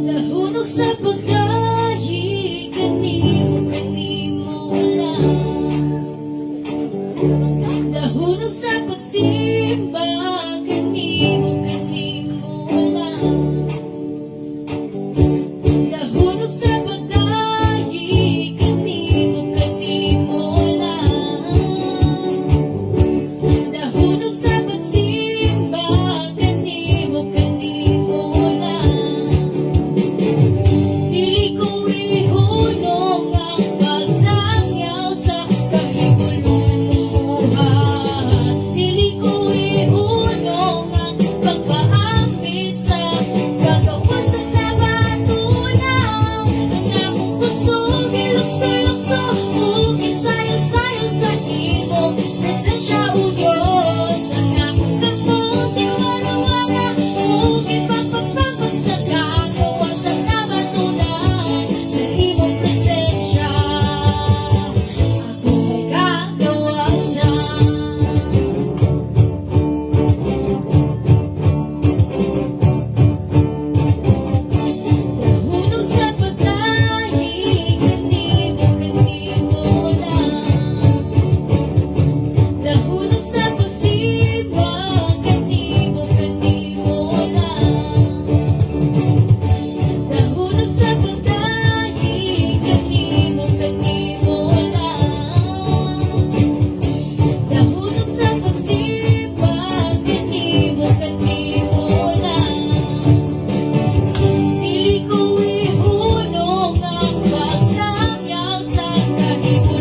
Nahulog sa pagdahi, kanimo lang. Nahulog sa pagsimba, kanimo lang. Nahulog sa pagdahi, kanimo lang. Nahulog sa pagsimba, kanimo lang. Dili ko ihunong ang pagsangyaw sa kahibulungan mong buhat. Dili ko ihunong ang pagpaambit sa kagawas ng nabatunaw. Ang akong kusog, ilukso-lukso, ug isayo-sayo sa imong presensya, o Diyos. Ang akong kamot, iwanawana, ug ipagpagpagpag sa kagawas ng nabatunaw. Sa imong presensya, ako may kagawasan. Nahulog sa pagdahi, kanimo lang. Nahulog sa pagsimba, kanimo lang. Nahulog sa pagdahi, kanimo lang. Nahulog sa pagsimba, kanimo lang. Dili ko ihunong ang pagsangyaw sa kahibulungan